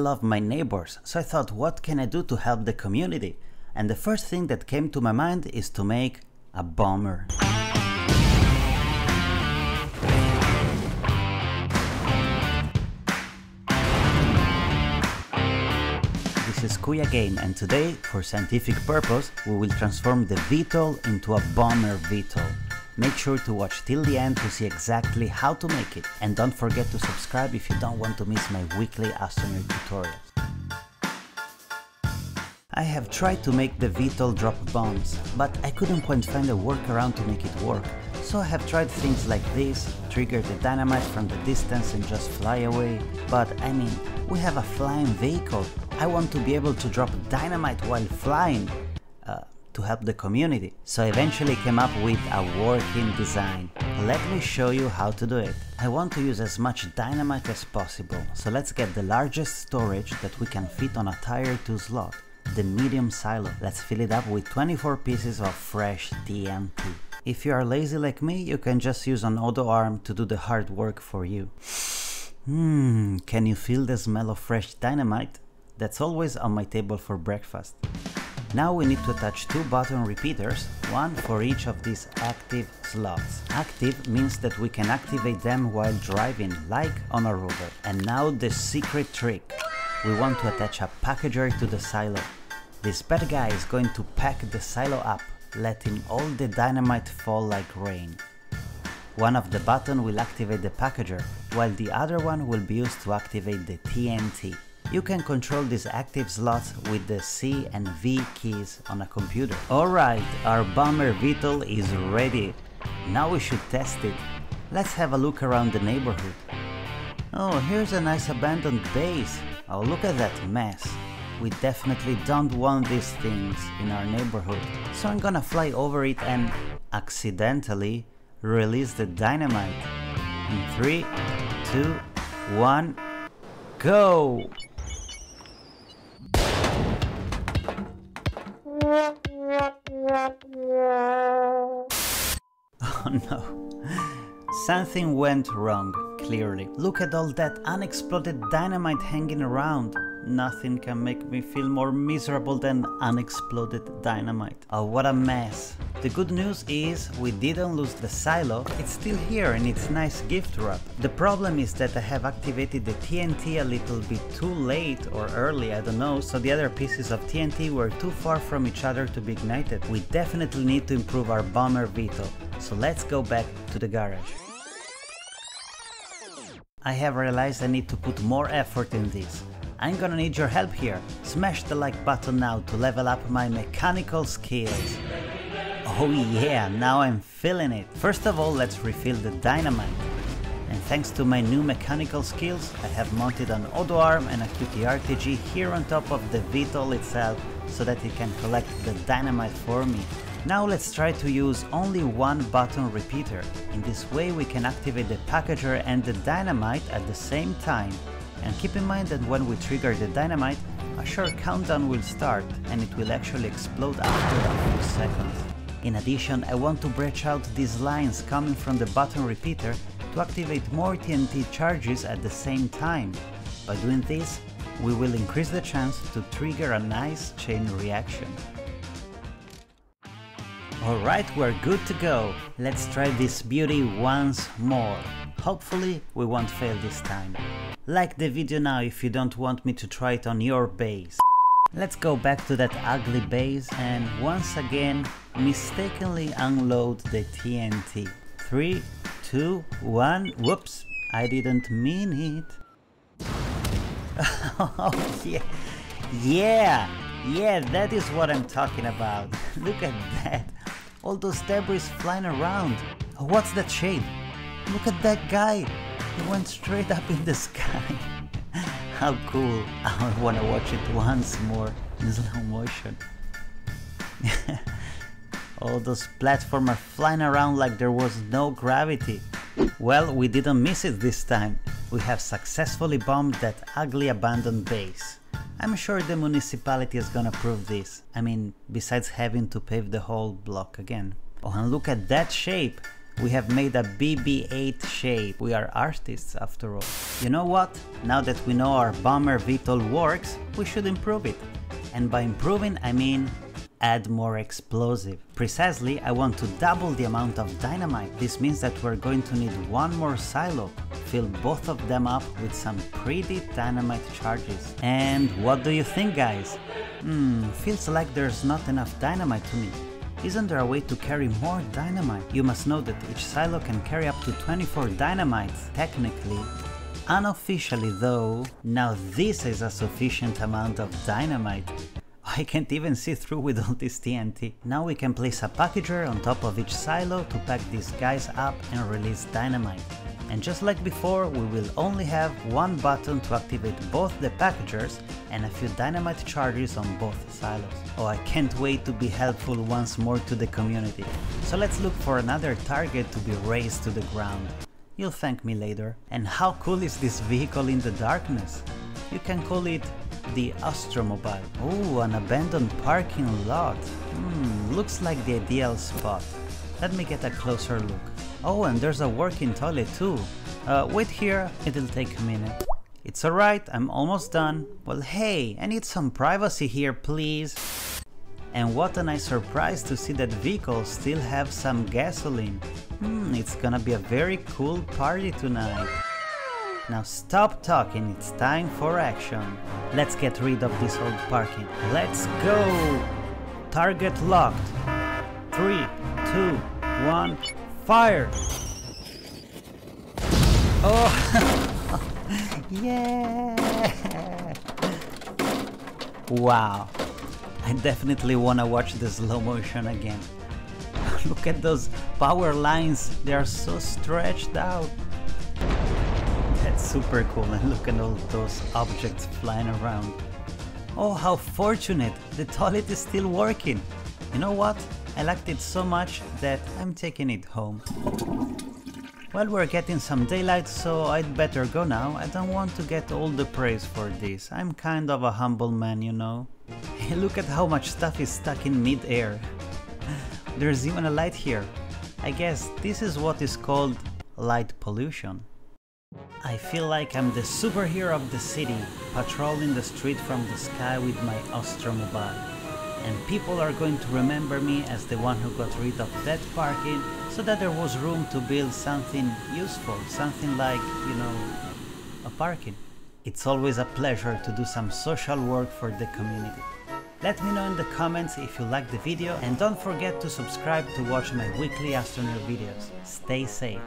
love my neighbors, so I thought, what can I do to help the community? And the first thing that came to my mind is to make a bomber. This is Kuya Game, and today, for scientific purpose, we will transform the VTOL into a bomber VTOL. Make sure to watch till the end to see exactly how to make it, and don't forget to subscribe if you don't want to miss my weekly Astroneer tutorials. I have tried to make the VTOL drop bombs, but I couldn't quite find a workaround to make it work. So I have tried things like this, trigger the dynamite from the distance and just fly away. But I mean, we have a flying vehicle. I want to be able to drop dynamite while flying, to help the community. So I eventually came up with a working design. Let me show you how to do it. I want to use as much dynamite as possible, so let's get the largest storage that we can fit on a tier 2 slot, the medium silo. Let's fill it up with 24 pieces of fresh TNT. If you are lazy like me, you can just use an auto arm to do the hard work for you. Can you feel the smell of fresh dynamite? That's always on my table for breakfast. Now we need to attach 2 button repeaters, one for each of these active slots. Active means that we can activate them while driving, like on a rover. And now the secret trick. We want to attach a packager to the silo. This bad guy is going to pack the silo up, letting all the dynamite fall like rain. One of the buttons will activate the packager, while the other one will be used to activate the TNT. You can control these active slots with the C and V keys on a computer. Alright, our bomber VTOL is ready. Now we should test it. Let's have a look around the neighborhood. Oh, here's a nice abandoned base. Oh, look at that mess. We definitely don't want these things in our neighborhood. So I'm gonna fly over it and accidentally release the dynamite. In 3, 2, 1, go! Oh no, something went wrong, clearly. Look at all that unexploded dynamite hanging around. Nothing can make me feel more miserable than unexploded dynamite. Oh, what a mess. The good news is we didn't lose the silo, it's still here in its nice gift wrap. The problem is that I have activated the TNT a little bit too late or early, I don't know, so the other pieces of TNT were too far from each other to be ignited. We definitely need to improve our bomber VTOL, so let's go back to the garage. I have realized I need to put more effort in this. I'm gonna need your help here. Smash the like button now to level up my mechanical skills. Oh yeah, now I'm feeling it. First of all, let's refill the dynamite. And thanks to my new mechanical skills, I have mounted an auto arm and a QTRTG here on top of the VTOL itself so that it can collect the dynamite for me. Now let's try to use only 1 button repeater. In this way we can activate the packager and the dynamite at the same time. And keep in mind that when we trigger the dynamite, a short countdown will start and it will actually explode after a few seconds. In addition, I want to branch out these lines coming from the button repeater to activate more TNT charges at the same time. By doing this, we will increase the chance to trigger a nice chain reaction. Alright, we're good to go. Let's try this beauty once more. Hopefully, we won't fail this time. Like the video now if you don't want me to try it on your base. Let's go back to that ugly base and once again mistakenly unload the TNT. 3, 2, 1, whoops, I didn't mean it. Oh yeah, that is what I'm talking about. Look at that, all those debris flying around. Oh, what's that shade? Look at that guy. He went straight up in the sky. How cool. I want to watch it once more in slow motion. All those platforms are flying around like there was no gravity. Well, we didn't miss it this time. We have successfully bombed that ugly abandoned base. I'm sure the municipality is gonna prove this. I mean, besides having to pave the whole block again. Oh, and look at that shape. We have made a BB-8 shape. We are artists after all. You know what? Now that we know our bomber VTOL works, we should improve it. And by improving, I mean add more explosive. Precisely, I want to double the amount of dynamite. This means that we're going to need one more silo. Fill both of them up with some pretty dynamite charges. And what do you think, guys? Feels like there's not enough dynamite to me. Isn't there a way to carry more dynamite? You must know that each silo can carry up to 24 dynamites, technically. Unofficially though, now this is a sufficient amount of dynamite. I can't even see through with all this TNT. Now we can place a packager on top of each silo to pack these guys up and release dynamite. And just like before, we will only have one button to activate both the packagers and a few dynamite charges on both silos. Oh, I can't wait to be helpful once more to the community. So let's look for another target to be razed to the ground. You'll thank me later. And how cool is this vehicle in the darkness? You can call it the Astromobile. Oh, an abandoned parking lot. Looks like the ideal spot. Let me get a closer look. Oh, and there's a working toilet too. Wait here, it'll take a minute. It's alright, I'm almost done. Well, hey, I need some privacy here, please. And what a nice surprise to see that vehicles still have some gasoline. It's gonna be a very cool party tonight. Now stop talking, it's time for action. Let's get rid of this old parking. Let's go! Target locked. 3, 2, 1, fire! Oh! Yeah! Wow! I definitely wanna watch the slow motion again. Look at those power lines, they are so stretched out. That's super cool, and look at all those objects flying around. Oh, how fortunate! The toilet is still working. You know what? I liked it so much that I'm taking it home. Well, we're getting some daylight, so I'd better go now. I don't want to get all the praise for this. I'm kind of a humble man, you know. Hey, look at how much stuff is stuck in mid-air. There's even a light here. I guess this is what is called light pollution. I feel like I'm the superhero of the city, patrolling the street from the sky with my Astromobile. And people are going to remember me as the one who got rid of that parking, so that there was room to build something useful, something like, you know, a parking. It's always a pleasure to do some social work for the community. Let me know in the comments if you liked the video, and don't forget to subscribe to watch my weekly Astroneer videos. Stay safe.